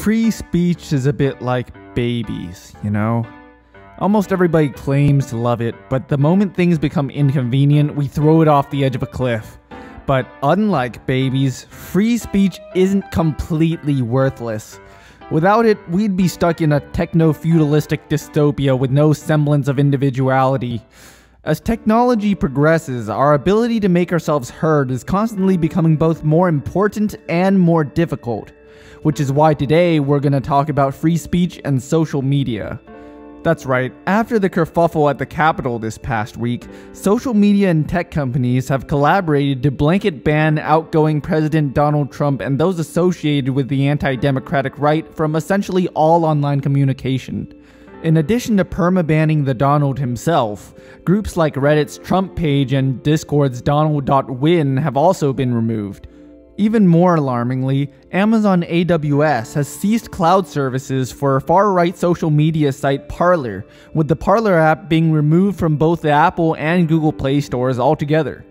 Free speech is a bit like babies, you know? Almost everybody claims to love it, but the moment things become inconvenient, we throw it off the edge of a cliff. But unlike babies, free speech isn't completely worthless. Without it, we'd be stuck in a techno-feudalistic dystopia with no semblance of individuality. As technology progresses, our ability to make ourselves heard is constantly becoming both more important and more difficult. Which is why today we're going to talk about free speech and social media. That's right, after the kerfuffle at the Capitol this past week, social media and tech companies have collaborated to blanket ban outgoing President Donald Trump and those associated with the anti-democratic right from essentially all online communication. In addition to perma-banning the Donald himself, groups like Reddit's Trump page and Discord's Donald.win have also been removed. Even more alarmingly, Amazon AWS has ceased cloud services for far-right social media site Parler, with the Parler app being removed from both the Apple and Google Play stores altogether.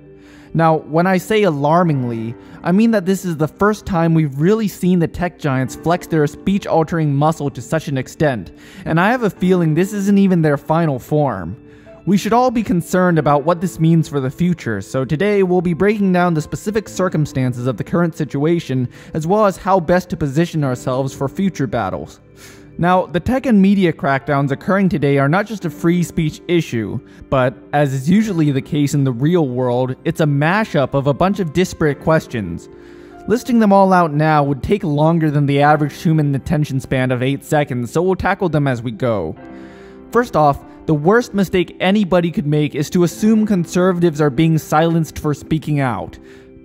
Now, when I say alarmingly, I mean that this is the first time we've really seen the tech giants flex their speech-altering muscle to such an extent, and I have a feeling this isn't even their final form. We should all be concerned about what this means for the future, so today we'll be breaking down the specific circumstances of the current situation, as well as how best to position ourselves for future battles. Now, the tech and media crackdowns occurring today are not just a free speech issue, but, as is usually the case in the real world, it's a mashup of a bunch of disparate questions. Listing them all out now would take longer than the average human attention span of 8 seconds, so we'll tackle them as we go. First off, the worst mistake anybody could make is to assume conservatives are being silenced for speaking out.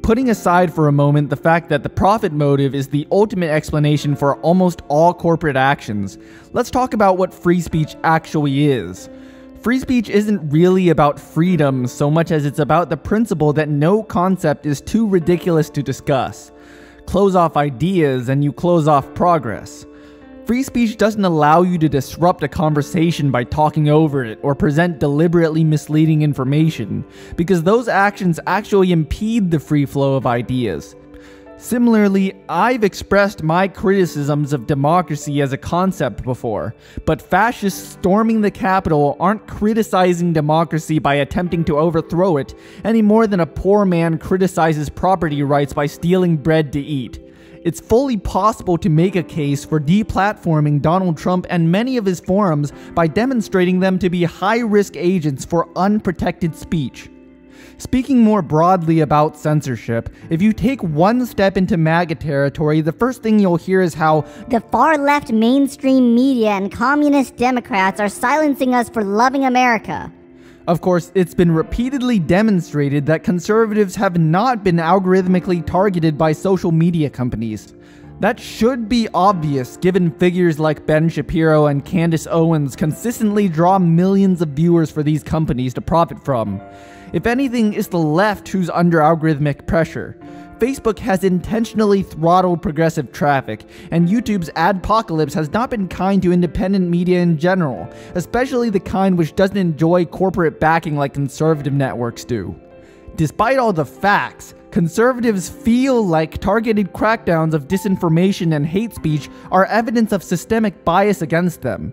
Putting aside for a moment the fact that the profit motive is the ultimate explanation for almost all corporate actions, let's talk about what free speech actually is. Free speech isn't really about freedom so much as it's about the principle that no concept is too ridiculous to discuss. Close off ideas and you close off progress. Free speech doesn't allow you to disrupt a conversation by talking over it or present deliberately misleading information, because those actions actually impede the free flow of ideas. Similarly, I've expressed my criticisms of democracy as a concept before, but fascists storming the Capitol aren't criticizing democracy by attempting to overthrow it any more than a poor man criticizes property rights by stealing bread to eat. It's fully possible to make a case for deplatforming Donald Trump and many of his forums by demonstrating them to be high-risk agents for unprotected speech. Speaking more broadly about censorship, if you take one step into MAGA territory, the first thing you'll hear is how the far-left mainstream media and communist Democrats are silencing us for loving America. Of course, it's been repeatedly demonstrated that conservatives have not been algorithmically targeted by social media companies. That should be obvious given figures like Ben Shapiro and Candace Owens consistently draw millions of viewers for these companies to profit from. If anything, it's the left who's under algorithmic pressure. Facebook has intentionally throttled progressive traffic, and YouTube's adpocalypse has not been kind to independent media in general, especially the kind which doesn't enjoy corporate backing like conservative networks do. Despite all the facts, conservatives feel like targeted crackdowns of disinformation and hate speech are evidence of systemic bias against them.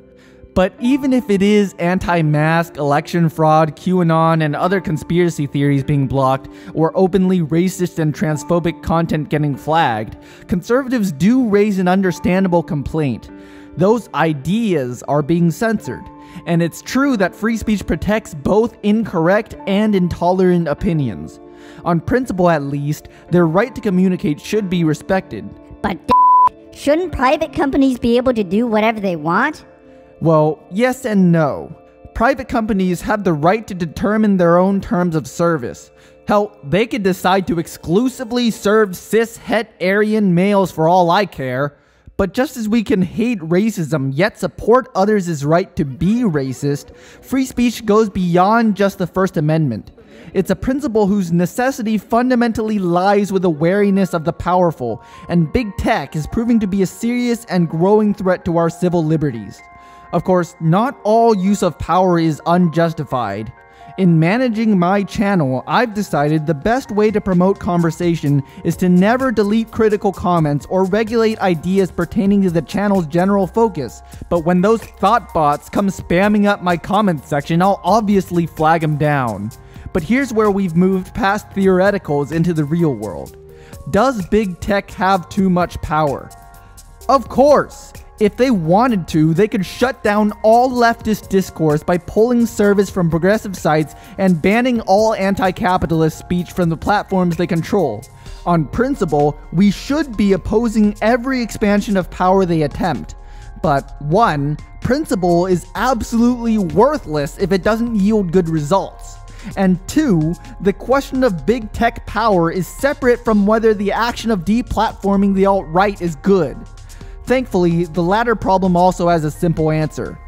But even if it is anti-mask, election fraud, QAnon, and other conspiracy theories being blocked, or openly racist and transphobic content getting flagged, conservatives do raise an understandable complaint. Those ideas are being censored. And it's true that free speech protects both incorrect and intolerant opinions. On principle at least, their right to communicate should be respected. But shouldn't private companies be able to do whatever they want? Well, yes and no. Private companies have the right to determine their own terms of service. Hell, they could decide to exclusively serve cis-het Aryan males for all I care. But just as we can hate racism yet support others' right to be racist, free speech goes beyond just the First Amendment. It's a principle whose necessity fundamentally lies with the wariness of the powerful, and big tech is proving to be a serious and growing threat to our civil liberties. Of course, not all use of power is unjustified. In managing my channel, I've decided the best way to promote conversation is to never delete critical comments or regulate ideas pertaining to the channel's general focus. But when those thought bots come spamming up my comment section, I'll obviously flag them down. But here's where we've moved past theoreticals into the real world. Does big tech have too much power? Of course! If they wanted to, they could shut down all leftist discourse by pulling service from progressive sites and banning all anti-capitalist speech from the platforms they control. On principle, we should be opposing every expansion of power they attempt. But 1. Principle is absolutely worthless if it doesn't yield good results. And 2. The question of big tech power is separate from whether the action of deplatforming the alt-right is good. Thankfully, the latter problem also has a simple answer.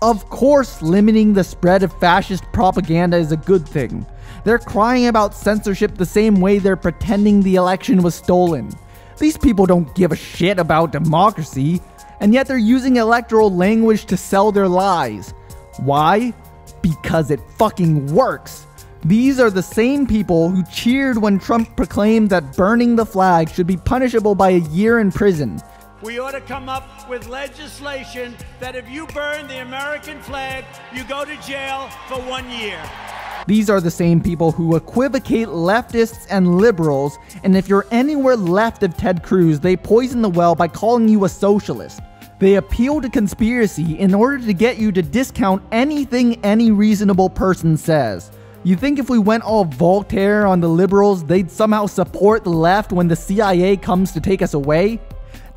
Of course, limiting the spread of fascist propaganda is a good thing. They're crying about censorship the same way they're pretending the election was stolen. These people don't give a shit about democracy, and yet they're using electoral language to sell their lies. Why? Because it fucking works. These are the same people who cheered when Trump proclaimed that burning the flag should be punishable by a year in prison. We ought to come up with legislation that if you burn the American flag, you go to jail for 1 year. These are the same people who equivocate leftists and liberals, and if you're anywhere left of Ted Cruz, they poison the well by calling you a socialist. They appeal to conspiracy in order to get you to discount anything any reasonable person says. You think if we went all Voltaire on the liberals, they'd somehow support the left when the CIA comes to take us away?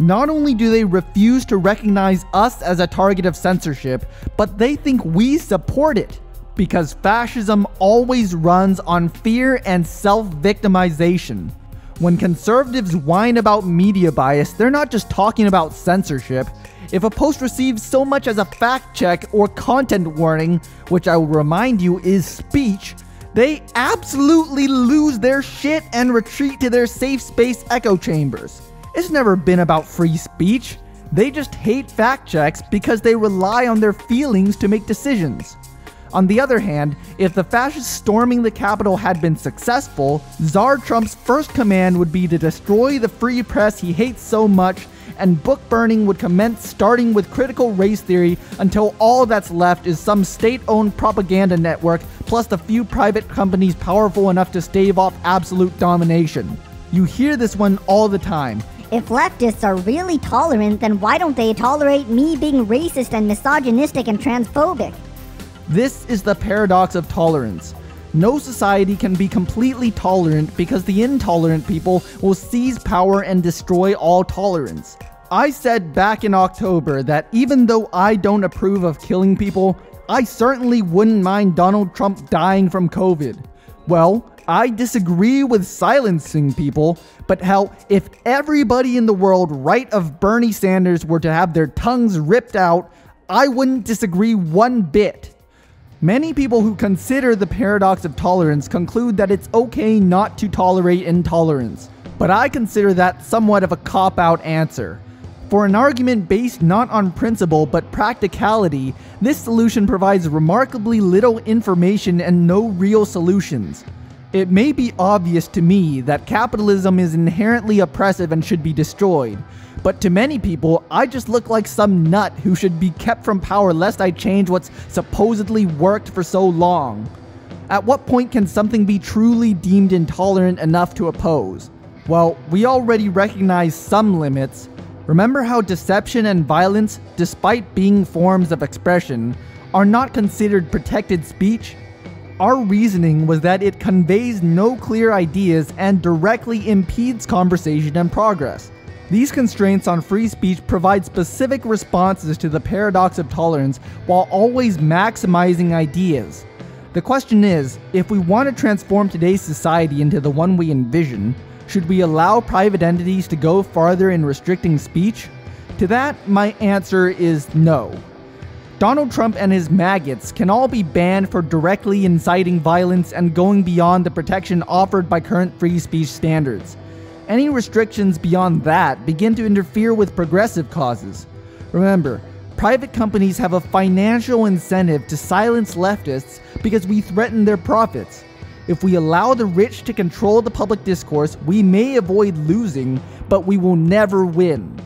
Not only do they refuse to recognize us as a target of censorship, but they think we support it. Because fascism always runs on fear and self-victimization. When conservatives whine about media bias, they're not just talking about censorship. If a post receives so much as a fact check or content warning, which I will remind you is speech, they absolutely lose their shit and retreat to their safe space echo chambers. It's never been about free speech. They just hate fact checks because they rely on their feelings to make decisions. On the other hand, if the fascists storming the Capitol had been successful, Tsar Trump's first command would be to destroy the free press he hates so much, and book burning would commence starting with critical race theory until all that's left is some state-owned propaganda network plus the few private companies powerful enough to stave off absolute domination. You hear this one all the time. If leftists are really tolerant, then why don't they tolerate me being racist and misogynistic and transphobic? This is the paradox of tolerance. No society can be completely tolerant because the intolerant people will seize power and destroy all tolerance. I said back in October that even though I don't approve of killing people, I certainly wouldn't mind Donald Trump dying from COVID. Well, I disagree with silencing people, but hell, if everybody in the world right of Bernie Sanders were to have their tongues ripped out, I wouldn't disagree one bit. Many people who consider the paradox of tolerance conclude that it's okay not to tolerate intolerance, but I consider that somewhat of a cop-out answer. For an argument based not on principle but practicality, this solution provides remarkably little information and no real solutions. It may be obvious to me that capitalism is inherently oppressive and should be destroyed, but to many people, I just look like some nut who should be kept from power lest I change what's supposedly worked for so long. At what point can something be truly deemed intolerant enough to oppose? Well, we already recognize some limits. Remember how deception and violence, despite being forms of expression, are not considered protected speech? Our reasoning was that it conveys no clear ideas and directly impedes conversation and progress. These constraints on free speech provide specific responses to the paradox of tolerance while always maximizing ideas. The question is, if we want to transform today's society into the one we envision, should we allow private entities to go farther in restricting speech? To that, my answer is no. Donald Trump and his maggots can all be banned for directly inciting violence and going beyond the protection offered by current free speech standards. Any restrictions beyond that begin to interfere with progressive causes. Remember, Private companies have a financial incentive to silence leftists because we threaten their profits. If we allow the rich to control the public discourse, we may avoid losing, but we will never win.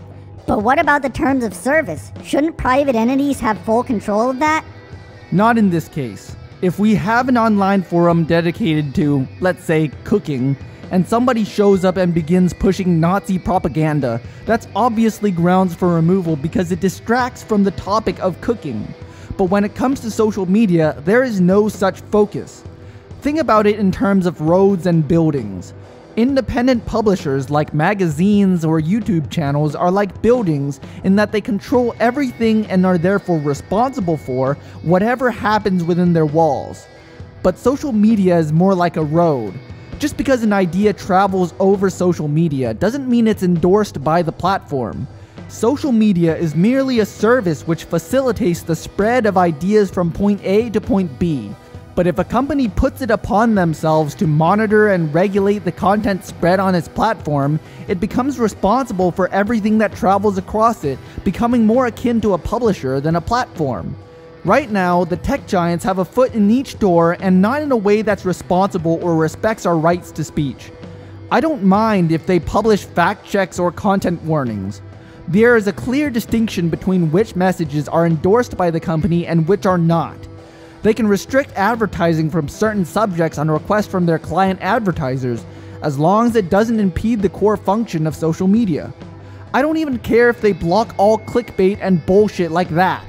But what about the terms of service? Shouldn't private entities have full control of that? Not in this case. If we have an online forum dedicated to, let's say, cooking, and somebody shows up and begins pushing Nazi propaganda, that's obviously grounds for removal because it distracts from the topic of cooking. But when it comes to social media, there is no such focus. Think about it in terms of roads and buildings. Independent publishers like magazines or YouTube channels are like buildings in that they control everything and are therefore responsible for whatever happens within their walls. But social media is more like a road. Just because an idea travels over social media doesn't mean it's endorsed by the platform. Social media is merely a service which facilitates the spread of ideas from point A to point B. But if a company puts it upon themselves to monitor and regulate the content spread on its platform, it becomes responsible for everything that travels across it, becoming more akin to a publisher than a platform. Right now, the tech giants have a foot in each door and not in a way that's responsible or respects our rights to speech. I don't mind if they publish fact checks or content warnings. There is a clear distinction between which messages are endorsed by the company and which are not. They can restrict advertising from certain subjects on request from their client advertisers, as long as it doesn't impede the core function of social media. I don't even care if they block all clickbait and bullshit like that.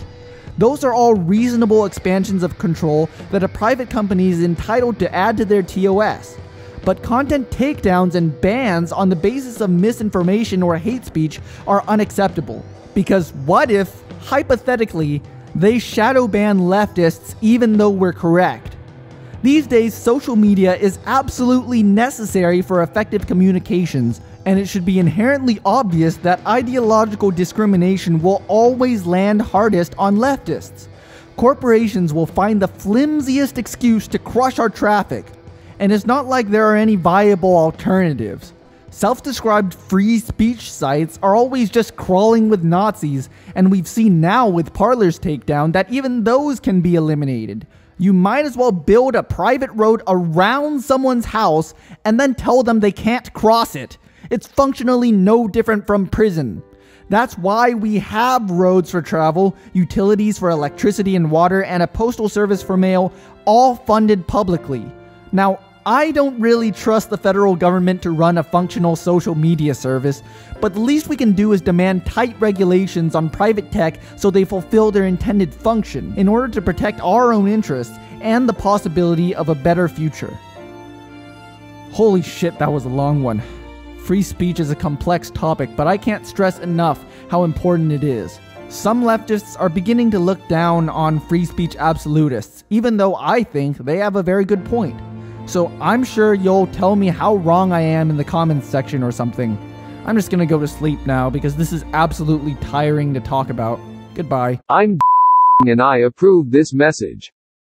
Those are all reasonable expansions of control that a private company is entitled to add to their TOS. But content takedowns and bans on the basis of misinformation or hate speech are unacceptable. Because what if, hypothetically, they shadow ban leftists even though we're correct? These days, social media is absolutely necessary for effective communications, and it should be inherently obvious that ideological discrimination will always land hardest on leftists. Corporations will find the flimsiest excuse to crush our traffic, and it's not like there are any viable alternatives. Self-described free speech sites are always just crawling with Nazis, and we've seen now with Parler's takedown that even those can be eliminated. You might as well build a private road around someone's house and then tell them they can't cross it. It's functionally no different from prison. That's why we have roads for travel, utilities for electricity and water, and a postal service for mail, all funded publicly. Now, I don't really trust the federal government to run a functional social media service, but the least we can do is demand tight regulations on private tech so they fulfill their intended function in order to protect our own interests and the possibility of a better future. Holy shit, that was a long one. Free speech is a complex topic, but I can't stress enough how important it is. Some leftists are beginning to look down on free speech absolutists, even though I think they have a very good point. So I'm sure you'll tell me how wrong I am in the comments section or something. I'm just gonna go to sleep now because this is absolutely tiring to talk about. Goodbye. I'm and I approve this message.